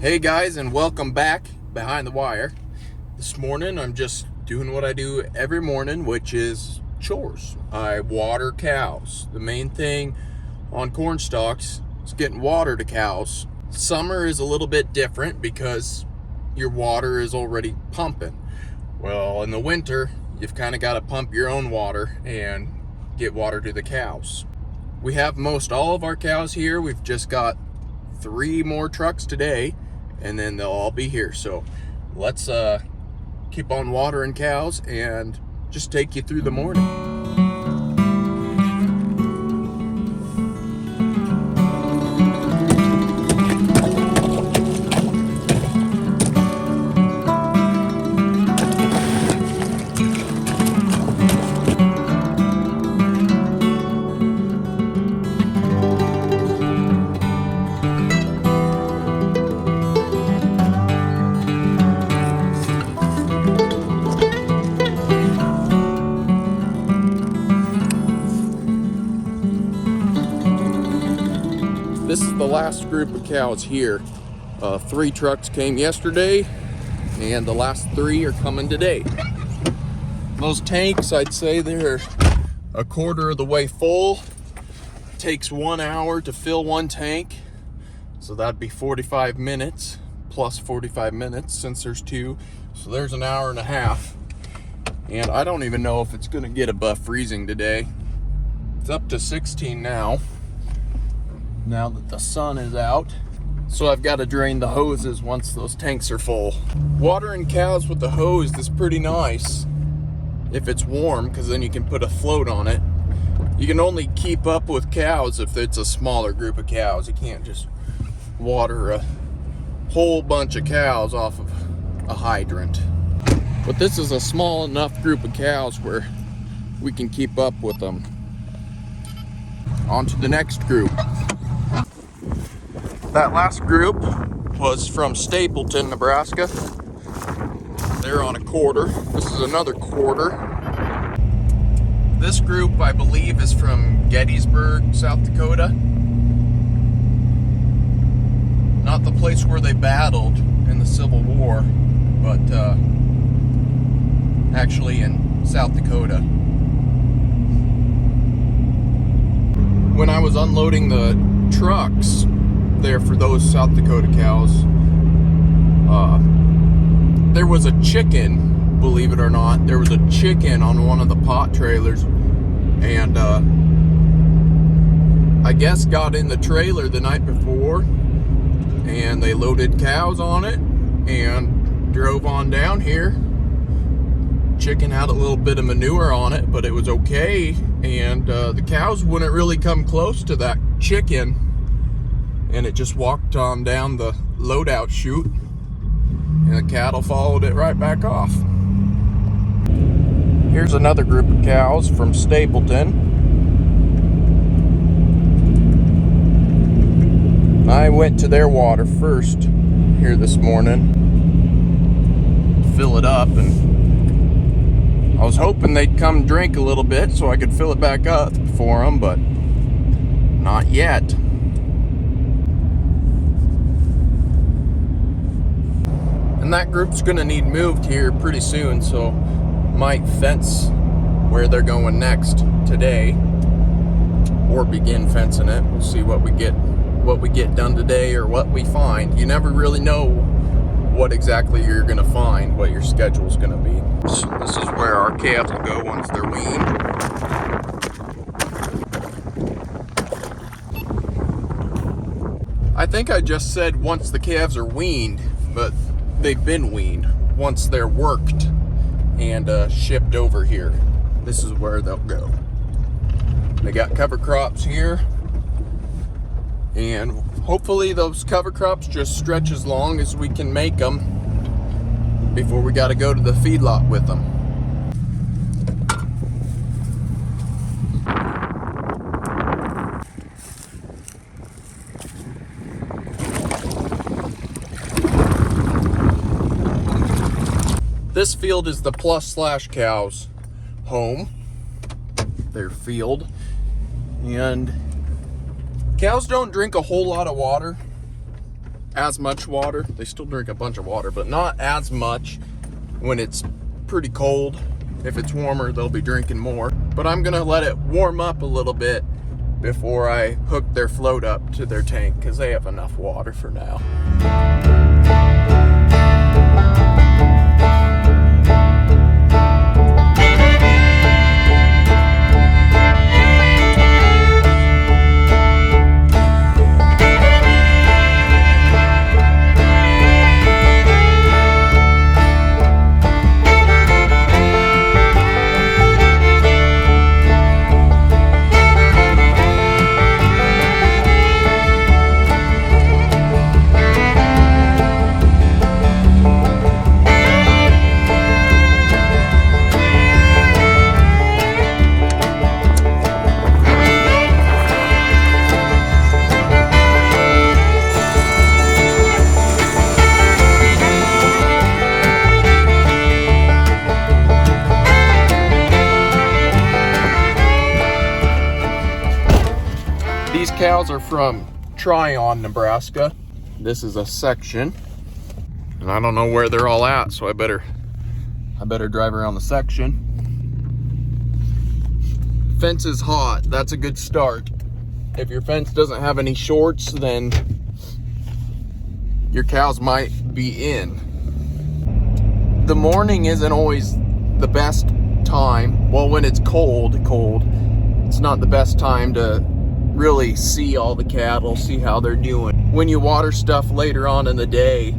Hey guys, and welcome back behind the wire. This morning I'm just doing what I do every morning, which is chores. I water cows. The main thing on Cornstalks is getting water to cows. Summer is a little bit different because your water is already pumping. Well, in the winter you've kind of got to pump your own water and get water to the cows. We have most all of our cows here. We've just got 3 more trucks today, and then they'll all be here. So let's keep on watering cows and just take you through the morning. This is the last group of cows here. 3 trucks came yesterday, and the last 3 are coming today. Those tanks, I'd say they're a quarter of the way full. It takes 1 hour to fill 1 tank, so that'd be 45 minutes, plus 45 minutes since there's 2. So there's an hour and a half. And I don't even know if it's gonna get above freezing today. It's up to 16 now that the sun is out. So I've got to drain the hoses once those tanks are full. Watering cows with the hose is pretty nice if it's warm, because then you can put a float on it. You can only keep up with cows if it's a smaller group of cows. You can't just water a whole bunch of cows off of a hydrant. But this is a small enough group of cows where we can keep up with them. On to the next group. That last group was from Stapleton, Nebraska. They're on a quarter. This is another quarter. This group, I believe, is from Gettysburg, South Dakota. Not the place where they battled in the Civil War, but actually in South Dakota. When I was unloading the trucks there for those South Dakota cows, there was a chicken, believe it or not. There was a chicken on one of the pot trailers, and I guess got in the trailer the night before, and they loaded cows on it and drove on down here. Chicken had a little bit of manure on it, but it was okay, and the cows wouldn't really come close to that chicken, and it just walked on down the loadout chute, and the cattle followed it right back off. Here's another group of cows from Stapleton. I went to their water first here this morning, fill it up, and I was hoping they'd come drink a little bit so I could fill it back up for them, but not yet. And that group's gonna need moved here pretty soon, so might fence where they're going next today, or begin fencing it. We'll see what we get done today, or what we find. You never really know what exactly you're gonna find, what your schedule's gonna be. So this is where our calves will go once they're weaned. I think I just said once the calves are weaned, but they've been weaned. Once they're worked and shipped over here, this is where they'll go. They got cover crops here, and hopefully those cover crops just stretch as long as we can make them before we got to go to the feedlot with them. This field is the Plus/Cows home, their field, and cows don't drink a whole lot of water. as much water. They still drink a bunch of water, but not as much when it's pretty cold. If it's warmer, they'll be drinking more. But I'm gonna let it warm up a little bit before I hook their float up to their tank, because they have enough water for now. These cows are from Tryon, Nebraska. This is a section, and I don't know where they're all at, so I better drive around the section. Fence is hot. That's a good start. If your fence doesn't have any shorts, then your cows might be in. The morning isn't always the best time. Well, when it's cold, it's not the best time to really see all the cattle, see how they're doing. When you water stuff later on in the day,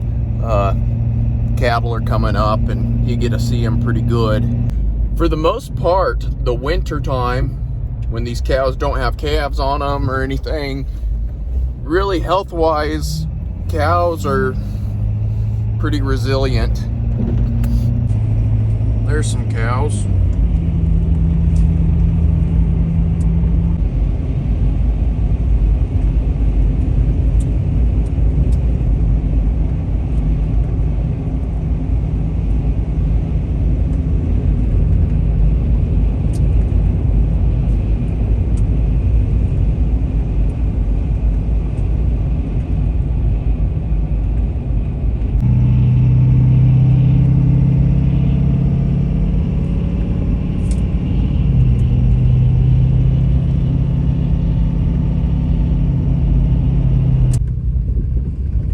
cattle are coming up and you get to see them pretty good. For the most part, the winter time, when these cows don't have calves on them or anything, really health-wise, cows are pretty resilient. There's some cows.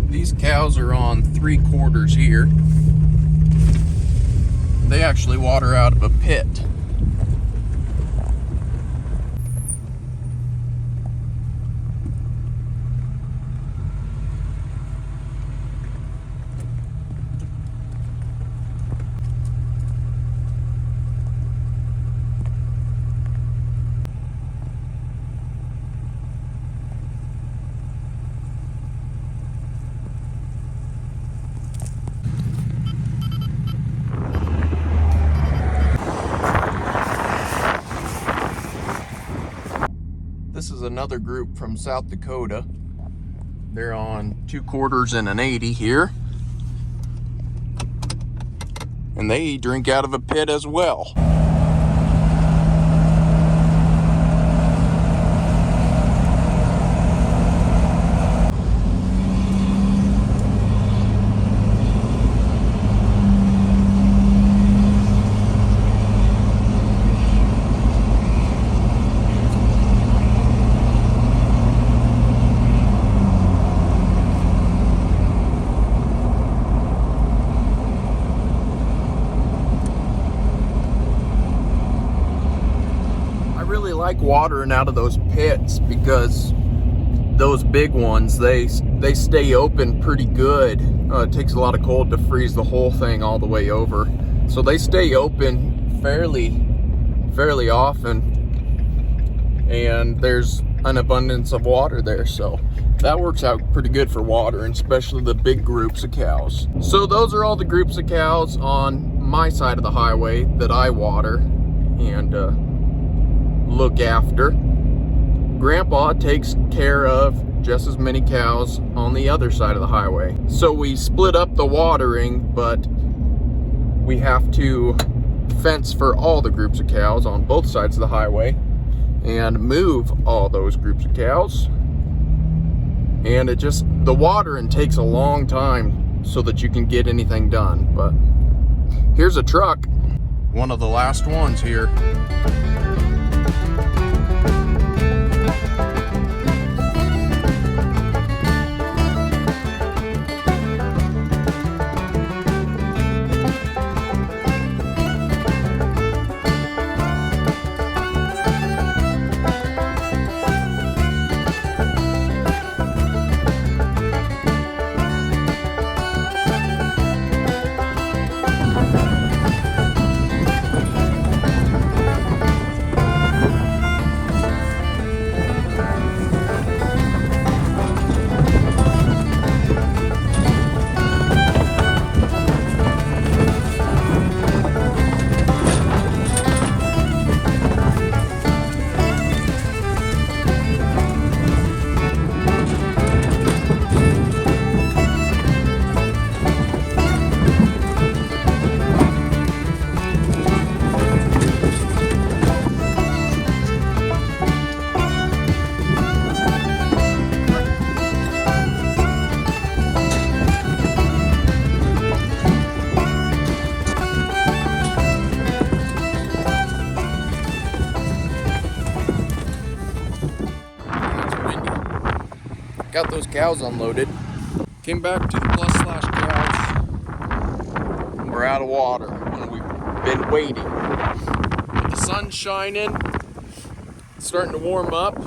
These cows are on 3/4 here. They actually water out of a pit. This is another group from South Dakota. They're on 2/4 and an 80 here. And they drink out of a pit as well. Like watering out of those pits because those big ones, they stay open pretty good. It takes a lot of cold to freeze the whole thing all the way over, so they stay open fairly often, and there's an abundance of water there, so that works out pretty good for watering, especially the big groups of cows. So those are all the groups of cows on my side of the highway that I water and look after. Grandpa takes care of just as many cows on the other side of the highway. So we split up the watering, but we have to fence for all the groups of cows on both sides of the highway and move all those groups of cows. and the watering takes a long time so that you can get anything done. But here's a truck, one of the last ones here. Got those cows unloaded. Came back to the plus slash cows. We're out of water and we've been waiting. But the sun's shining. It's starting to warm up.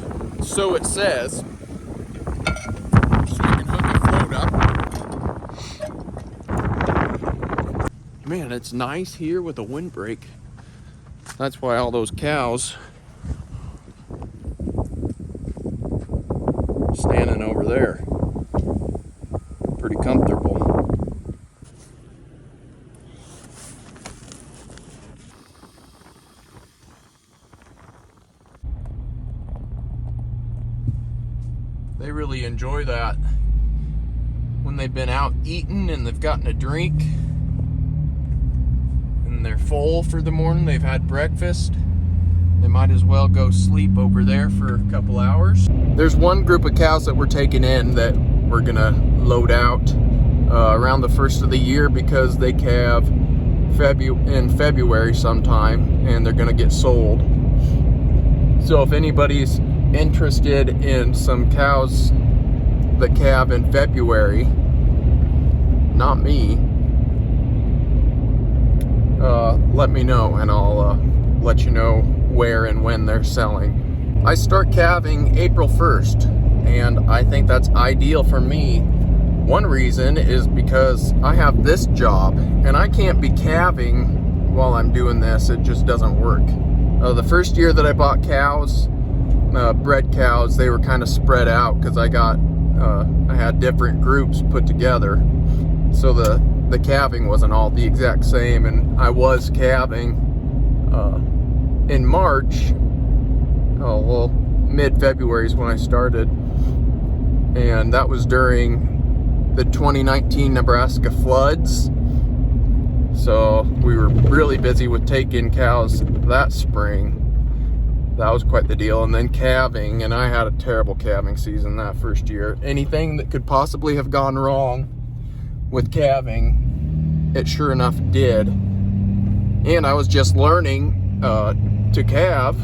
So it says. So we can hook a float up. Man, it's nice here with a windbreak. That's why all those cows standing over there. Pretty comfortable. They really enjoy that when they've been out eating and they've gotten a drink and they're full for the morning, they've had breakfast. They might as well go sleep over there for a couple hours. There's one group of cows that we're taking in that we're gonna load out around the first of the year because they calve in February sometime and they're gonna get sold. So if anybody's interested in some cows that calve in February, not me, let me know and I'll let you know where and when they're selling. I start calving April 1st, and I think that's ideal for me. One reason is because I have this job, and I can't be calving while I'm doing this. It just doesn't work. The first year that I bought cows, bred cows, they were kind of spread out because I had different groups put together. So the calving wasn't all the exact same, and I was calving in March. Oh, well, mid-February is when I started, and that was during the 2019 Nebraska floods. So we were really busy with taking cows that spring. That was quite the deal. And then calving, and I had a terrible calving season that first year. Anything that could possibly have gone wrong with calving, it sure enough did. And I was just learning to calve.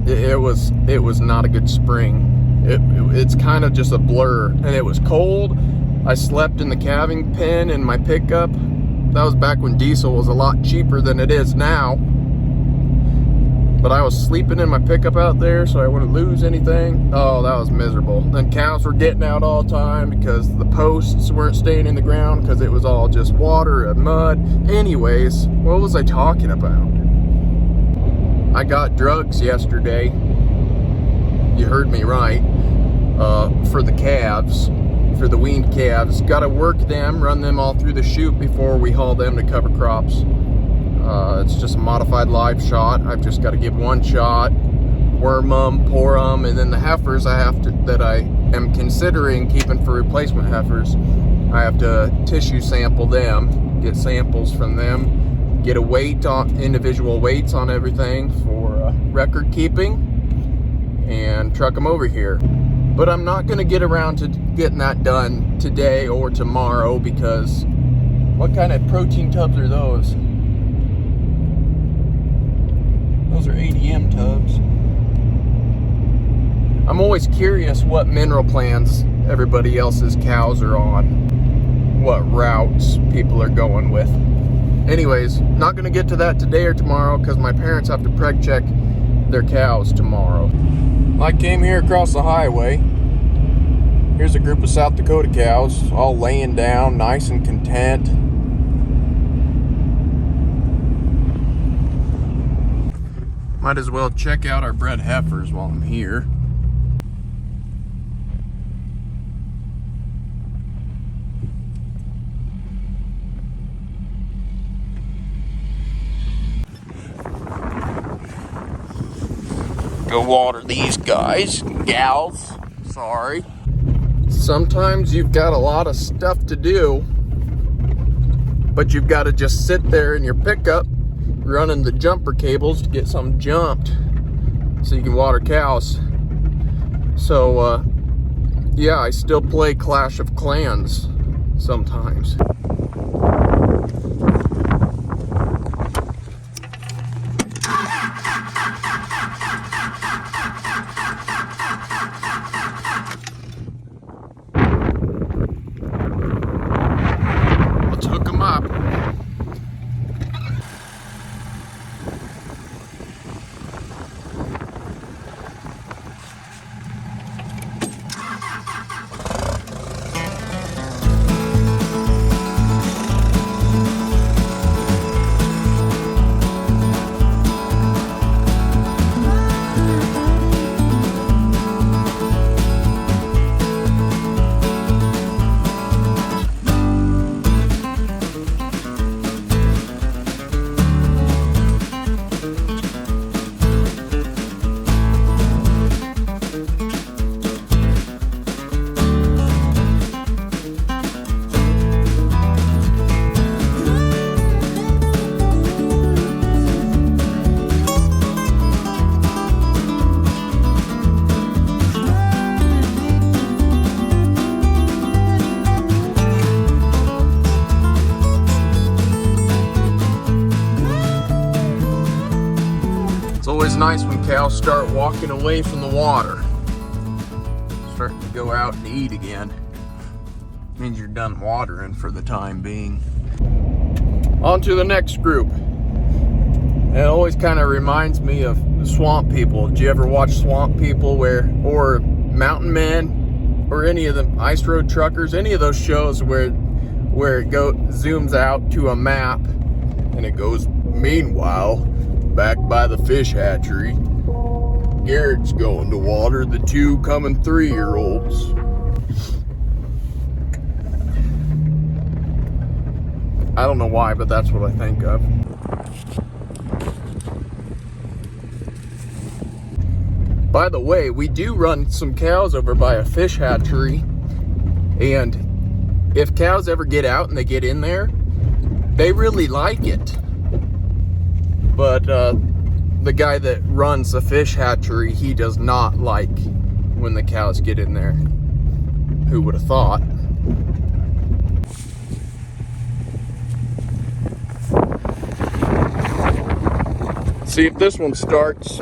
It was not a good spring. It's kind of just a blur, and it was cold. I slept in the calving pen in my pickup. That was back when diesel was a lot cheaper than it is now. But I was sleeping in my pickup out there so I wouldn't lose anything. Oh, that was miserable. Then cows were getting out all the time because the posts weren't staying in the ground because it was all just water and mud. Anyways, what was I talking about? I got drugs yesterday. You heard me right. For the calves, for the weaned calves. Got to work them, run them all through the chute before we haul them to cover crops. It's just a modified live shot. I've just got to give one shot, worm them, pour them, and then the heifers that I am considering keeping for replacement heifers, I have to tissue sample them, get samples from them, get a weight on individual weights on everything for record keeping, and truck them over here. But I'm not going to get around to getting that done today or tomorrow because what kind of protein tubs are those? Those are ADM tubs. I'm always curious what mineral plans everybody else's cows are on, what routes people are going with. Anyways, not going to get to that today or tomorrow because my parents have to preg check their cows tomorrow. I came here across the highway. Here's a group of South Dakota cows all laying down nice and content. Might as well check out our bred heifers while I'm here. Go water these guys, gals, sorry. Sometimes you've got a lot of stuff to do, but you've got to just sit there in your pickup running the jumper cables to get some jumped so you can water cows. So yeah, I still play Clash of Clans sometimes. Let's hook them up. It's always nice when cows start walking away from the water. Starting to go out and eat again. Means you're done watering for the time being. On to the next group. It always kind of reminds me of Swamp People. Did you ever watch Swamp People or Mountain Men or any of them, Ice Road Truckers, any of those shows where it zooms out to a map and it goes, meanwhile, back by the fish hatchery, Garrett's going to water the 2 coming 3-year-olds. I don't know why, but that's what I think of. By the way, we do run some cows over by a fish hatchery, and if cows ever get out and they get in there, they really like it. But the guy that runs the fish hatchery, he does not like when the cows get in there. Who would have thought? See if this one starts.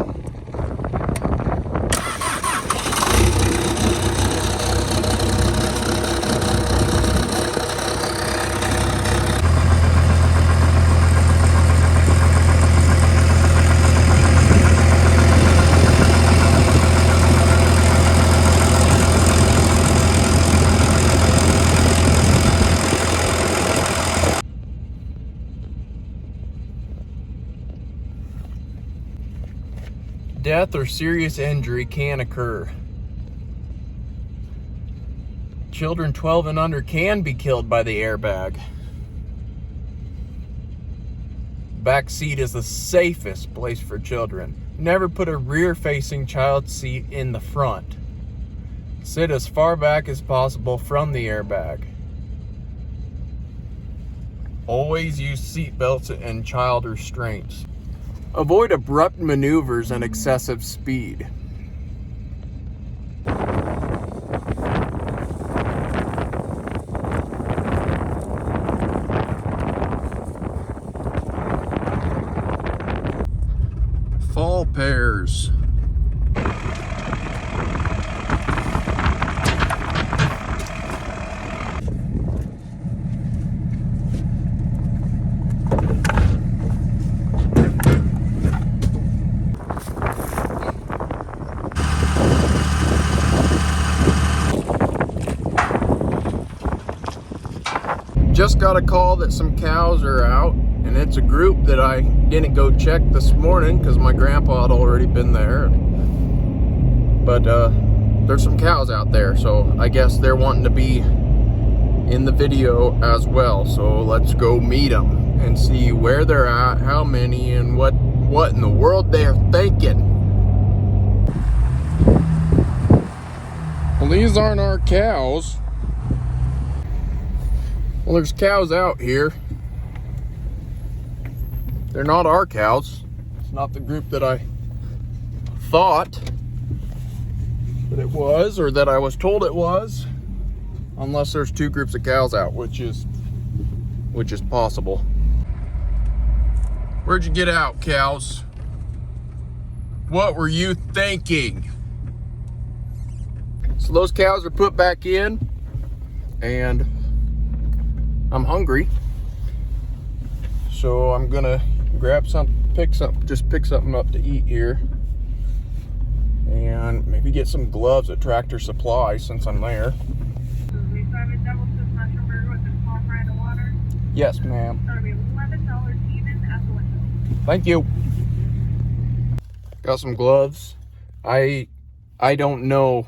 Death or serious injury can occur. Children 12 and under can be killed by the airbag. Back seat is the safest place for children. Never put a rear-facing child seat in the front. Sit as far back as possible from the airbag. Always use seat belts and child restraints. Avoid abrupt maneuvers and excessive speed. just got a call that some cows are out, and it's a group that I didn't go check this morning because my grandpa had already been there. But there's some cows out there, so I guess they're wanting to be in the video as well. So let's go meet them and see where they're at, how many, and what in the world they're thinking. Well, these aren't our cows. Well, there's cows out here. They're not our cows. It's not the group that I thought that it was, or that I was told it was, unless there's two groups of cows out, which is possible. Where'd you get out, cows? What were you thinking? So those cows are put back in, and I'm hungry, so I'm gonna grab pick something up to eat here, and maybe get some gloves at Tractor Supply since I'm there. Yes, ma'am. That'll be $11 even at the window. Thank you. Got some gloves. I don't know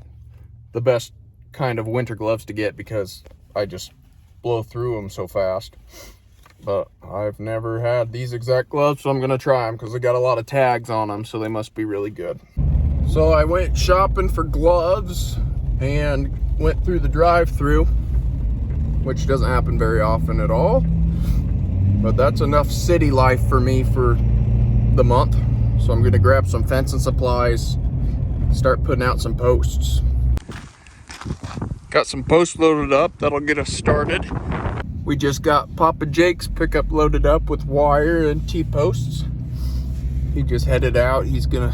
the best kind of winter gloves to get because I just blow through them so fast. But I've never had these exact gloves, so I'm gonna try them because they got a lot of tags on them, so they must be really good. So I went shopping for gloves and went through the drive-through, which doesn't happen very often at all, but that's enough city life for me for the month. So I'm gonna grab some fencing supplies, start putting out some posts. Got some posts loaded up, that'll get us started. We just got Papa Jake's pickup loaded up with wire and T-posts. He just headed out. He's gonna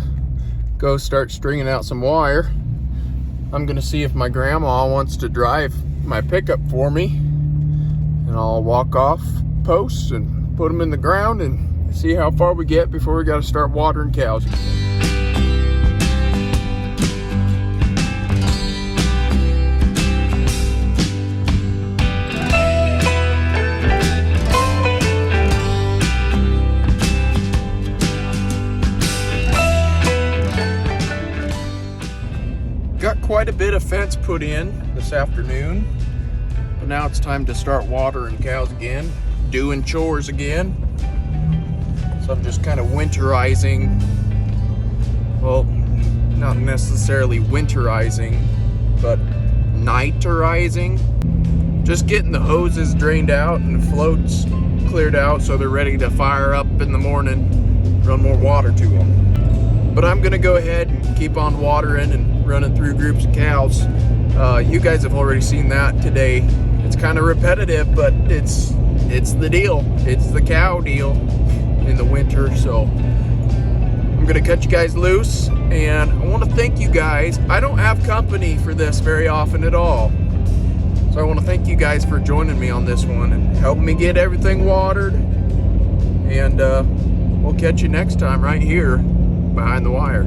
go start stringing out some wire. I'm gonna see if my grandma wants to drive my pickup for me, and I'll walk off posts and put them in the ground and see how far we get before we gotta start watering cows. Got quite a bit of fence put in this afternoon, but now it's time to start watering cows again, doing chores again. So I'm just kind of winterizing, well, not necessarily winterizing, but niterizing. Just getting the hoses drained out and the floats cleared out so they're ready to fire up in the morning, run more water to them. But I'm gonna go ahead and keep on watering and running through groups of cows. You guys have already seen that today. It's kind of repetitive, but it's the deal. It's the cow deal in the winter. So I'm gonna cut you guys loose, and I want to thank you guys. I don't have company for this very often at all, so I want to thank you guys for joining me on this one and helping me get everything watered. And we'll catch you next time right here behind the wire.